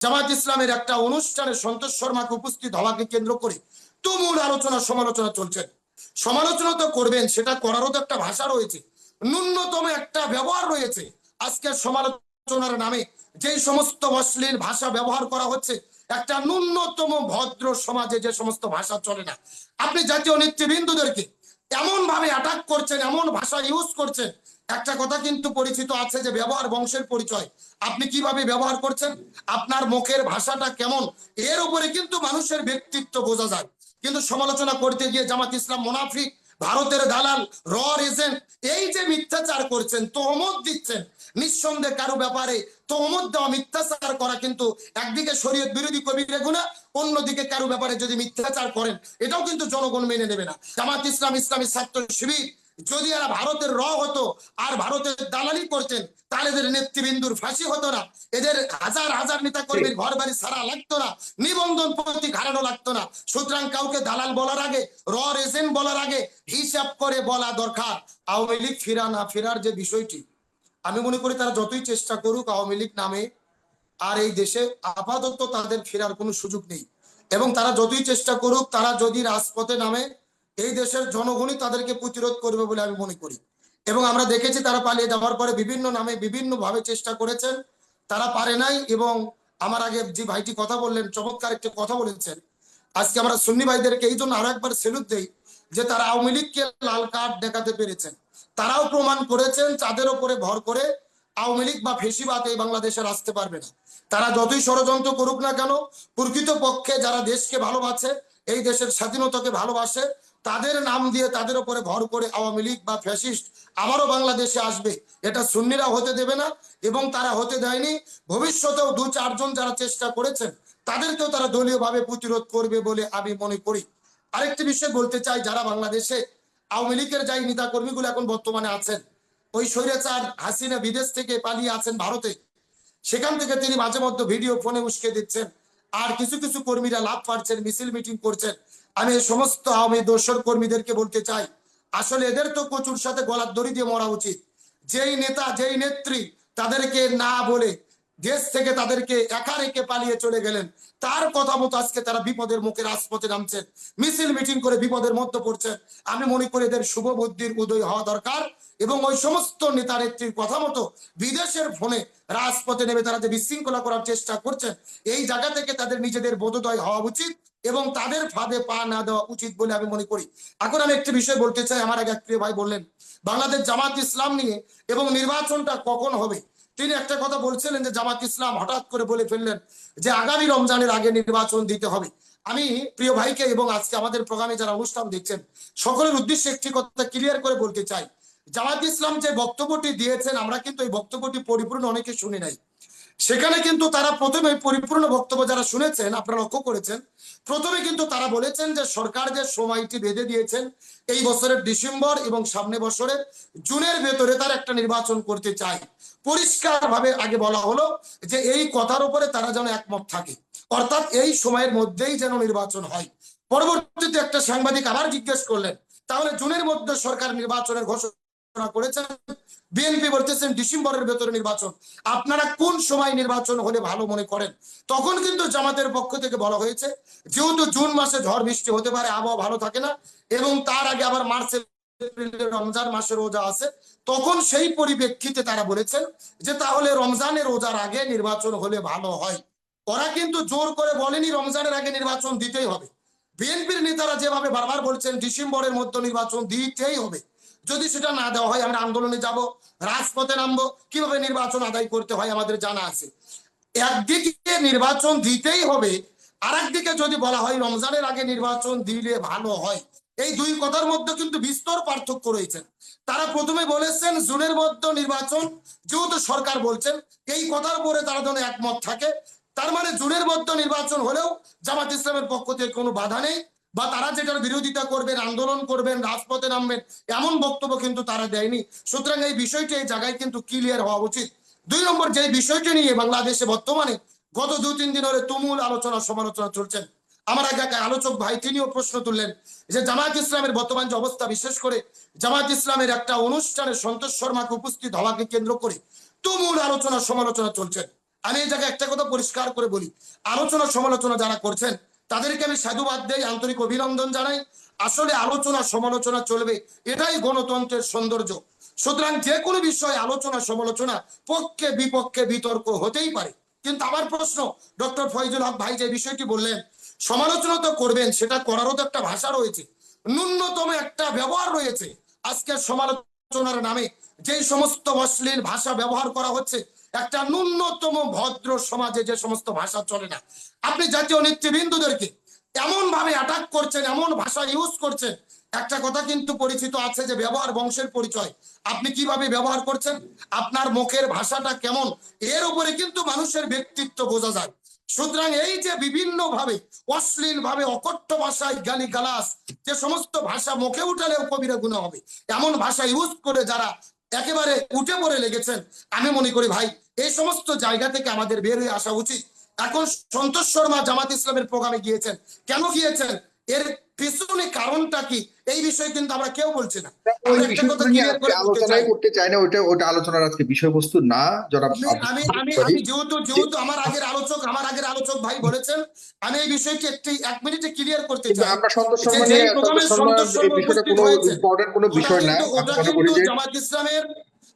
জামাত ইসলামের একটা অনুষ্ঠানে সন্তোষ শর্মাকে উপস্থিত হওয়াকে কেন্দ্র করে তুমুল আলোচনা সমালোচনা চলছে। সমালোচনা তো করবেন, সেটা করারও তো একটা ভাষা রয়েছে, ন্যূনতম একটা ব্যবহার রয়েছে। আজকের সমালোচনার নামে যেই সমস্ত অশ্লীল ভাষা ব্যবহার করা হচ্ছে, একটা ন্যূনতম ভদ্র সমাজে যে সমস্ত ভাষা চলে না, আপনি জাতীয় নেতৃবৃন্দদেরকে এমন ভাবে অ্যাটাক করছেন, এমন ভাষা ইউজ করছেন। একটা কথা কিন্তু পরিচিত আছে যে ব্যবহার বংশের পরিচয়। আপনি কিভাবে ব্যবহার করছেন, আপনার মুখের ভাষাটা কেমন, এর উপরে কিন্তু মানুষের ব্যক্তিত্ব বোঝা যায়। কিন্তু সমালোচনা করতে গিয়ে জামাত ইসলাম মুনাফিক, ভারতের দালাল, এজেন্ট, এই যে মিথ্যাচার করছেন, তহমত দিচ্ছেন, নিঃসন্দেহে কারো ব্যাপারে তহমত দেওয়া, মিথ্যাচার করা কিন্তু একদিকে শরীয়ত বিরোধী কবিরা গুনাহ, অন্যদিকে কারো ব্যাপারে যদি মিথ্যাচার করেন এটাও কিন্তু জনগণ মেনে নেবে না। জামাত ইসলাম, ইসলামী ছাত্র শিবির যদি এরা ভারতের হতো আর ভারতের দালালি করতেন, তাহলে এদের নেতৃবৃন্দুর ফাঁসি হতো না, এদের হাজার হাজার নেতা কর্মীর ঘর বাড়ি ছাড়া লাগতো না, নিবন্ধন প্রতীক হারানো লাগতো না। সুতরাং কাউকে দালাল বলার আগে, এজেন্ট বলার আগে হিসাব করে বলা দরকার। আওয়ামী লীগ ফিরা না ফেরার যে বিষয়টি, আমি মনে করি তারা যতই চেষ্টা করুক আওয়ামী লীগ নামে আর এই দেশে আপাতত তাদের ফেরার কোনো সুযোগ নেই। এবং তারা যতই চেষ্টা করুক, তারা যদি রাজপথে নামে, এই দেশের জনগণই তাদেরকে প্রতিরোধ করবে বলে আমি মনে করি। এবং আমরা দেখেছি তারা পালিয়ে যাওয়ার পরে বিভিন্ন নামে বিভিন্ন ভাবে চেষ্টা করেছেন, তারা পারে নাই। এবং আমার আগে যে ভাইটি কথা বললেন, চমৎকার একটি কথা বলেছেন। আজকে আমরা সুন্নি ভাইদেরকে এই জন্য আরো একবার সেলুট দেই যে তারা আওয়ামী লীগকে লাল কার্ড দেখাতে পেরেছেন। তারাও প্রমাণ করেছেন তাদের উপরে ভর করে আওয়ামী লীগ বা ফেসিবাদ এই বাংলাদেশে আসতে পারবে না। তারা যতই ষড়যন্ত্র করুক না কেন, প্রকৃত পক্ষে যারা দেশকে ভালোবাসে, এই দেশের স্বাধীনতাকে ভালোবাসে, তাদের নাম দিয়ে তাদের উপরে ভর করে আওয়ামী লীগ বা ফ্যাসিস্ট আবারও বাংলাদেশে আসবে, এটা সুন্নিরা হতে দেবে না। এবং তারা হতে দেয়নি, ভবিষ্যতেও দু চারজন যারা চেষ্টা করেছেন তাদেরকেও তারা দলীয় ভাবে প্রতিরোধ করবে বলে আমি মনে করি। আরেকটি বিষয় বলতে চাই, যারা বাংলাদেশে আওয়ামী লীগের যাই নেতা কর্মীগুলো এখন বর্তমানে আছেন, ওই স্বৈরাচার হাসিনা বিদেশ থেকে পালিয়ে আছেন ভারতে, সেখান থেকে তিনি মাঝে মধ্যে ভিডিও ফোনে উস্কে দিচ্ছেন, আর কিছু কিছু কর্মীরা লাভ পাচ্ছেন, মিছিল মিটিং করছেন। আমি এই সমস্ত আওয়ামী দোসর কর্মীদেরকে বলতে চাই, আসলে এদের তো কচুর সাথে গলার দড়ি দিয়ে মরা উচিত। যেই নেতা, যেই নেত্রী তাদেরকে না বলে দেশ থেকে তাদেরকে একা রেখে পালিয়ে চলে গেলেন, তার কথা মতো আজকে তারা বিপদের মুখে রাজপথে নামছেন, মিছিল মিটিং করে বিপদের মধ্যে পড়ছেন। আমি মনে করি এদের শুভ বুদ্ধির উদয় হওয়া দরকার। এবং ওই সমস্ত নেতা নেত্রীর কথা মতো বিদেশের ফোনে রাজপথে নেমে তারা যে বিশৃঙ্খলা করার চেষ্টা করছেন, এই জায়গা থেকে তাদের নিজেদের বোধোদয় হওয়া উচিত এবং তাদের ফাঁদে পা না দেওয়া উচিত বলে আমি মনে করি। এখন আমি একটি বিষয় বলতে চাই, আমার আগে এক প্রিয় ভাই বললেন বাংলাদেশ জামাত ইসলাম নিয়ে এবং নির্বাচনটা কখন হবে। তিনি একটা কথা বলছিলেন যে জামাত ইসলাম হঠাৎ করে বলে ফেললেন যে আগামী রমজানের আগে নির্বাচন দিতে হবে। আমি প্রিয় ভাইকে এবং আজকে আমাদের প্রোগ্রামে যারা অনুষ্ঠান দেখছেন সকলের উদ্দেশ্যে একটি কথা ক্লিয়ার করে বলতে চাই, জামাত ইসলাম যে বক্তব্যটি দিয়েছেন আমরা কিন্তু এই বক্তব্যটি পরিপূর্ণ অনেকে শুনি নাই। সেখানে কিন্তু তারা প্রথমে পরিপূর্ণ বক্তব্য যারা শুনেছেন আপনারা লক্ষ্য করেছেন, প্রথমে কিন্তু তারা বলেছেন যে সরকার যে সময়টি বেঁধে দিয়েছেন এই বছরের ডিসেম্বর এবং সামনে বছরের জুনের ভেতরে তার একটা নির্বাচন করতে চায়। পরিষ্কার ভাবে আগে বলা হলো যে এই কথার উপরে তারা যেন একমত থাকে, অর্থাৎ এই সময়ের মধ্যেই যেন নির্বাচন হয়। পরবর্তীতে একটা সাংবাদিক আবার জিজ্ঞেস করলেন তাহলে জুনের মধ্যে সরকার নির্বাচনের ঘোষণা করেছেন, বিএনপি বলতেছেন ডিসেম্বরের ভেতরে নির্বাচন, আপনারা কোন সময় নির্বাচন হলে ভালো মনে করেন। তখন কিন্তু জামাতের পক্ষ থেকে বলা হয়েছে যেহেতু জুন মাসে ঝড় বৃষ্টি হতে পারে, আবহাওয়া ভালো থাকে না, এবং তার আগে আবার মার্চ এপ্রিলে রমজান মাসের রোজা আছে, তখন সেই পরিপ্রেক্ষিতে তারা বলেছেন যে তাহলে রমজানের রোজার আগে নির্বাচন হলে ভালো হয়। ওরা কিন্তু জোর করে বলেনি রমজানের আগে নির্বাচন দিতেই হবে। বিএনপির নেতারা যেভাবে বারবার বলছেন ডিসেম্বরের মধ্যে নির্বাচন দিতেই হবে, যদি সেটা না দেওয়া হয় আমরা আন্দোলনে যাব, রাজপথে নামবো, কিভাবে নির্বাচন আদায় করতে হয় আমাদের জানা আছে। একদিকে নির্বাচন দিতেই হবে, আর একদিকে যদি বলা হয় রমজানের আগে নির্বাচন দিলে ভালো হয়, এই দুই কথার মধ্যে কিন্তু বিস্তর পার্থক্য রয়েছে। তারা প্রথমে বলেছেন জুনের মধ্যে নির্বাচন, যেহেতু সরকার বলছেন এই কথার উপরে তারা যেন একমত থাকে, তার মানে জুনের মধ্যে নির্বাচন হলেও জামাত ইসলামের পক্ষ থেকে কোনো বাধা নেই, বা তারা যেটার বিরোধিতা করবেন, আন্দোলন করবেন, রাজপথে নামবেন, এমন বক্তব্য কিন্তু তারা দেয়নি। সুতরাং এই বিষয়টি এই জায়গায় কিন্তু ক্লিয়ার হওয়া উচিত। দুই নম্বর যে বিষয়টি নিয়ে বাংলাদেশে বর্তমানে গত 2-3 দিন ধরে তুমুল আলোচনা সমালোচনা চলছেন, আমার আগে আলোচক ভাই তিনিও প্রশ্ন তুললেন যে জামাত ইসলামের বর্তমান যে অবস্থা, বিশেষ করে জামাত ইসলামের একটা অনুষ্ঠানে সন্তোষ শর্মাকে উপস্থিত হওয়াকে কেন্দ্র করে তুমুল আলোচনা সমালোচনা চলছে। আমি এই জায়গায় একটা কথা পরিষ্কার করে বলি, আলোচনা সমালোচনা যারা করছেন তাদেরকে আমি সাধুবাদ দেই, আন্তরিক অভিনন্দন জানাই। আসলে আলোচনা সমালোচনা চলবে, এটাই গণতন্ত্রের সৌন্দর্য। সুতরাং যে কোনো বিষয়ে আলোচনা সমালোচনা, পক্ষে বিপক্ষে বিতর্ক হতেই পারে। কিন্তু আমার প্রশ্ন, ডক্টর ফয়জুল হক ভাই যে বিষয়টি বললেন, সমালোচনা তো করবেন, সেটা করারও তো একটা ভাষা রয়েছে, ন্যূনতম একটা ব্যবহার রয়েছে। আজকের সমালোচনার নামে যেই সমস্ত অশ্লীল ভাষা ব্যবহার করা হচ্ছে, একটা ন্যূনতম ভদ্র সমাজে যে সমস্ত ভাষা চলে না, আপনি জাতীয় নেতৃবৃন্দদেরকে এমন ভাবে অ্যাটাক করছেন, এমন ভাষা ইউজ করছেন। একটা কথা কিন্তু পরিচিত আছে যে ব্যবহার বংশের পরিচয়। আপনি কিভাবে ব্যবহার করছেন, আপনার মুখের ভাষাটা কেমন, এর উপরে কিন্তু মানুষের ব্যক্তিত্ব বোঝা যায়। সুতরাং এই যে বিভিন্ন ভাবে অশ্লীল ভাবে অকথ্য ভাষায় গালি গালাস, যে সমস্ত ভাষা মুখে উঠালেও কবিরা গুনাহ হবে, এমন ভাষা ইউজ করে যারা একেবারে উঠে পড়ে লেগেছেন, আমি মনে করি ভাই এই সমস্ত জায়গা থেকে আমাদের বের হয়ে আসা উচিত। এখন সন্তোষ শর্মা জামাত ইসলামের প্রোগ্রামে গিয়েছেন, কেন গিয়েছেন, এর পিছনে কারণটা কি, এই বিষয়ে কিন্তু আমরা কেউ বলছি না। ওই আমরা একটা কথা বিষয়গুলো নিয়ে ক্লিয়ার আজকে করে বলতে চাই, আলোচনাই করতে চাই না, ওটা আলোচনার আজকে বিষয়বস্তু না। জনাব আমি আমি আমি সরি আমি যেহেতু যেহেতু আমার আগের আলোচক ভাই বলেছেন, আমি এই বিষয়টি একটি 1 মিনিটে ক্লিয়ার করতে কিন্তু চাই। আমরা সন্তোষ যে শর্মা যেই নিয়ে সন্তোষ প্রোগ্রামে শর্মা সন্তোষ এই শর্মা বিষয়টা উপস্থিত কোনো হয়েছেন, ইম্পর্টেন্ট কোনো বিষয় না। আমি ওটা মনে করি কিন্তু যে জামাত ইসলামের,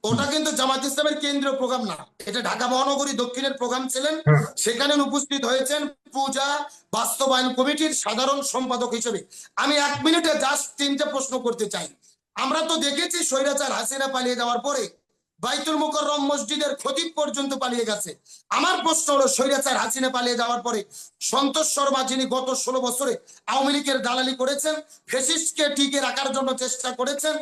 ওটা কিন্তু জামাত ইসলামের কেন্দ্রীয় প্রোগ্রাম না, এটা ঢাকা মহানগরী দক্ষিণের প্রোগ্রাম ছিলেন। হ্যাঁ, সেখানে উপস্থিত হয়েছেন পূজা বাস্তবায়ন কমিটির সাধারণ সম্পাদক হিসেবে। আমি 1 মিনিটে জাস্ট 3টে প্রশ্ন করতে চাই। আমরা তো দেখেছি স্বৈরাচার হাসিনা পালিয়ে যাওয়ার পরে বাইতুল মুকাররম মসজিদের খতিব পর্যন্ত পালিয়ে গেছে। আমার প্রশ্ন হলো, স্বৈরাচার হাসিনা পালিয়ে যাওয়ার পরে সন্তোষ শর্মা, যিনি গত 16 বছরে আওয়ামী লীগের দালালি করেছেন, ফ্যাসিস্টকে টিকে রাখার জন্য চেষ্টা করেছেন,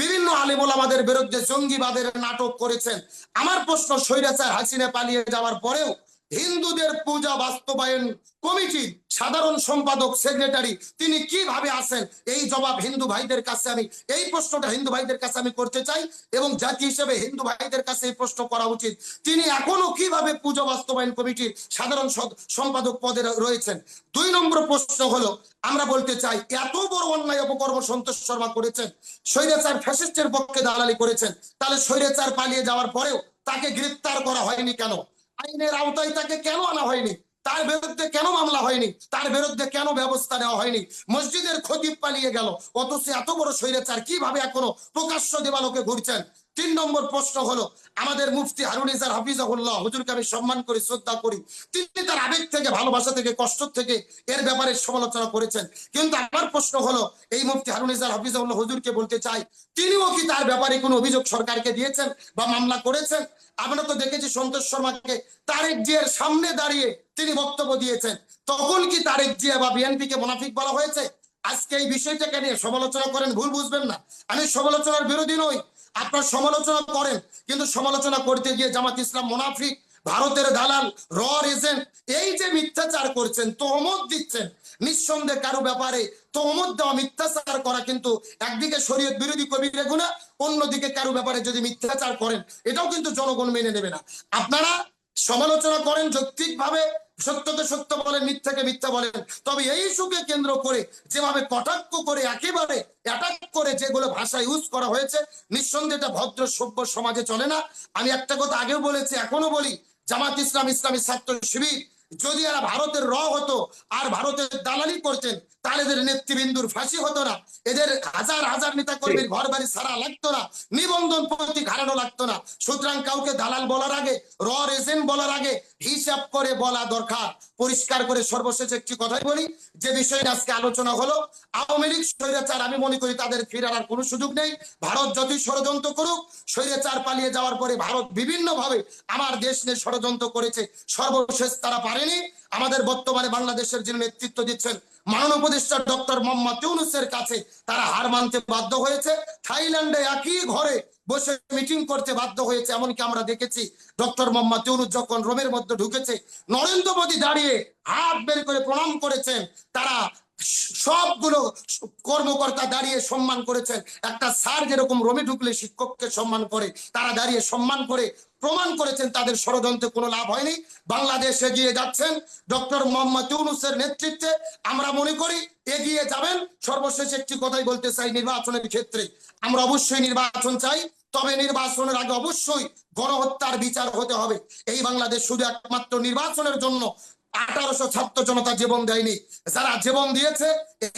বিভিন্ন আলেম ওলামাদের বিরুদ্ধে জঙ্গিবাদের নাটক করেছেন, আমার প্রশ্ন, স্বৈরাচার হাসিনা পালিয়ে যাওয়ার পরেও হিন্দুদের পূজা বাস্তবায়ন কমিটির সাধারণ সম্পাদক সেক্রেটারি তিনি কিভাবে আছেন, এই জবাব হিন্দু ভাইদের কাছে আমি, এই প্রশ্নটা হিন্দু ভাইদের কাছে আমি করতে চাই, এবং জাতি হিসেবে হিন্দু ভাইদের কাছে এই প্রশ্ন করা উচিত, তিনি এখনো কিভাবে পূজা বাস্তবায়ন কমিটির সাধারণ সম্পাদক পদে রয়েছেন। 2 নম্বর প্রশ্ন হলো, আমরা বলতে চাই এত বড় অন্যায় অপকর্ম সন্তোষ শর্মা করেছেন, স্বৈরাচার ফ্যাসিস্টের পক্ষে দালালি করেছেন, তাহলে স্বৈরাচার পালিয়ে যাওয়ার পরেও তাকে গ্রেফতার করা হয়নি কেন, আইনের আওতায় তাকে কেন আনা হয়নি, তার বিরুদ্ধে কেন মামলা হয়নি, তার বিরুদ্ধে কেন ব্যবস্থা নেওয়া হয়নি, মসজিদের খতিব পালিয়ে গেল, অথচ এত বড় স্বৈরাচার কিভাবে এখনো প্রকাশ্য দেবালোকে ঘুরছেন। 3 নম্বর প্রশ্ন হলো, আমাদের মুফতি হারুন ইজার হাফিজাহুল্লাহ হুজুরকে আমি সম্মান করি, শ্রদ্ধা করি, তিনি তার আবেগ থেকে, ভালোবাসা থেকে, কষ্ট থেকে এর ব্যাপারে সমালোচনা করেছেন। কিন্তু আমার প্রশ্ন হলো, এই মুফতি হারুন ইজার হাফিজাহুল্লাহ হুজুরকে বলতে চাই, তিনিও কি তার ব্যাপারে কোনো অভিযোগ সরকারকে দিয়েছেন বা মামলা করেছেন? আমরা তো দেখেছি সন্তোষ শর্মাকে তারেক জিয়ার সামনে দাঁড়িয়ে তিনি বক্তব্য দিয়েছেন, তখন কি তারেক জিয়া বা বিএনপিকে মুনাফিক বলা হয়েছে? আজকে এই বিষয়টাকে নিয়ে সমালোচনা করেন, ভুল বুঝবেন না, আমি সমালোচনার বিরোধী নই, আপনার সমালোচনা করেন, কিন্তু সমালোচনা করতে গিয়ে জামাত ইসলাম মুনাফিক, ভারতের দালাল, র এজেন্ট, এই যে মিথ্যাচার করছেন, তহমত দিচ্ছেন, নিঃসন্দেহে কারো ব্যাপারে তহমত দেওয়া, মিথ্যাচার করা কিন্তু একদিকে শরীয়ত বিরোধী কবিরা গুনাহ, অন্যদিকে কারো ব্যাপারে যদি মিথ্যাচার করেন, এটাও কিন্তু জনগণ মেনে নেবে না। আপনারা সমালোচনা করেন যৌক্তিকভাবে, সত্যকে সত্য বলেন, মিথ্যাকে মিথ্যা বলেন, তবে এই ইস্যুকে কেন্দ্র করে যেভাবে কটাক্ষ করে, একেবারে অ্যাটাক করে যেগুলো ভাষা ইউজ করা হয়েছে, নিঃসন্দেহে এটা ভদ্র সভ্য সমাজে চলে না। আমি একটা কথা আগেও বলেছি, এখনো বলি, জামাত ইসলাম, ইসলামী ছাত্র শিবির যদি এরা ভারতের র হতো আর ভারতের দালালি করতেন, তাহলে এদের নেতৃবৃন্দুর ফাঁসি হতো না, এদের হাজার হাজার নেতা কর্মীর ঘর বাড়ি ছাড়া লাগতো না, নিবন্ধন প্রতীক হারানো লাগতো না। সুতরাং কাউকে দালাল বলার আগে, র এজেন্ট বলার আগে হিসাব করে বলা দরকার। পরিষ্কার করে সর্বশেষ একটি কথাই বলি, যে বিষয়ে আজকে আলোচনা হলো, আওয়ামী লীগ স্বৈরাচার, আমি মনে করি তাদের ফেরার আর কোনো সুযোগ নেই। ভারত যতই ষড়যন্ত্র করুক, স্বৈরাচার পালিয়ে যাওয়ার পরে ভারত বিভিন্ন ভাবে আমার দেশ নিয়ে ষড়যন্ত্র করেছে, সর্বশেষ তারা পারেনি। আমাদের বর্তমানে বাংলাদেশের যিনি নেতৃত্ব দিচ্ছেন মাননীয় উপদেষ্টা ডক্টর মোহাম্মদ ইউনূসের কাছে তারা হার মানতে বাধ্য হয়েছে, থাইল্যান্ডে একই ঘরে বসে মিটিং করতে বাধ্য হয়েছে। এমনকি আমরা দেখেছি ডক্টর মোহাম্মদ ইউনূস যখন রোমের মধ্যে ঢুকেছে, নরেন্দ্র মোদী দাঁড়িয়ে হাত বের করে প্রণাম করেছেন, তারা সবগুলো কর্মকর্তা দাঁড়িয়ে সম্মান করেছেন। একটা স্যার যেরকম রোমে ঢুকলে শিক্ষককে সম্মান করে, তারা দাঁড়িয়ে সম্মান করে প্রমাণ করেছেন তাদের ষড়যন্ত্রে কোনো লাভ হয়নি। বাংলাদেশ এগিয়ে যাচ্ছেন ডক্টর মোহাম্মদ ইউনূসের নেতৃত্বে, আমরা মনে করি এগিয়ে যাবেন। সর্বশেষ একটি কথাই বলতে চাই, নির্বাচনের ক্ষেত্রে আমরা অবশ্যই নির্বাচন চাই, তবে নির্বাচনের আগে অবশ্যই গণহত্যার বিচার হতে হবে। এই বাংলাদেশ শুধু একমাত্র নির্বাচনের জন্য 1800 ছাত্র জনতা জীবন দেয়নি, যারা জীবন দিয়েছে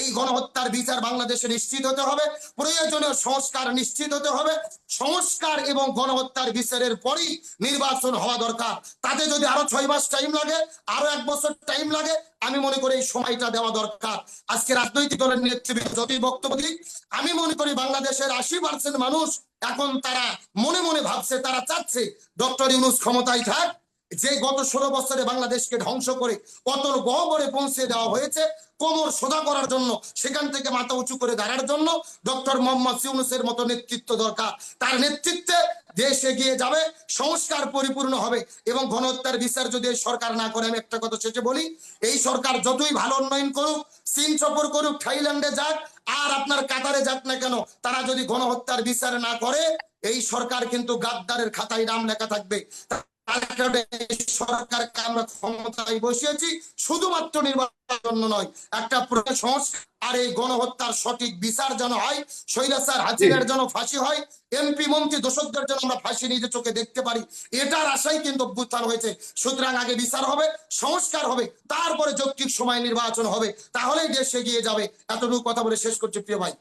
এই গণহত্যার বিচার বাংলাদেশে নিশ্চিত হতে হবে। প্রয়োজনীয় সংস্কার নিশ্চিত হতে হবে। সংস্কার এবং গণহত্যার বিচারের পরই নির্বাচন হওয়া দরকার। তাতে যদি আরো 6 মাস টাইম লাগে, আরো 1 বছর টাইম লাগে, আমি মনে করি এই সময়টা দেওয়া দরকার। আজকে রাজনৈতিক দলের নেতৃবৃন্দ যতই বক্তব্য দিক, আমি মনে করি বাংলাদেশের 80% মানুষ এখন তারা মনে মনে ভাবছে, তারা চাচ্ছে ডক্টর ইউনূস ক্ষমতায় থাক। যে গত 16 বছরে বাংলাদেশকে ধ্বংস করে অতল গহ্বরে পৌঁছে দেওয়া হয়েছে, কোমর সোজা করার জন্য, সেখান থেকে মাথা উঁচু করে দাঁড়ার জন্য ডক্টর মোহাম্মদ ইউনূসের মতো নেতৃত্ব দরকার। তার নেতৃত্বে দেশ এগিয়ে যাবে, সংস্কার পরিপূর্ণ হবে এবং গণহত্যার বিচার যদি এই সরকার না করে, আমি একটা কথা শেষে বলি, এই সরকার যতই ভালো উন্নয়ন করুক, চীন সফর করুক, থাইল্যান্ডে যাক আর আপনার কাতারে যাক না কেন, তারা যদি গণহত্যার বিচার না করে, এই সরকার কিন্তু গাদ্দারের খাতায় নাম লেখা থাকবে। সরকারকে আমরা ক্ষমতায় বসিয়েছি শুধুমাত্র নির্বাচনের জন্য নয়, একটা সংস্কার আর এই গণহত্যার সঠিক বিচার যেন হয়, স্বৈরাচার হাসিনার যেন ফাঁসি হয়, এমপি মন্ত্রী দোষকদের জন্য আমরা ফাঁসি নিজে চোখে দেখতে পারি, এটার আশাই কিন্তু অভ্যুত্থান হয়েছে। সুতরাং আগে বিচার হবে, সংস্কার হবে, তারপরে যৌক্তিক সময় নির্বাচন হবে, তাহলেই দেশ এগিয়ে যাবে। এতটুকু কথা বলে শেষ করছি প্রিয় ভাই।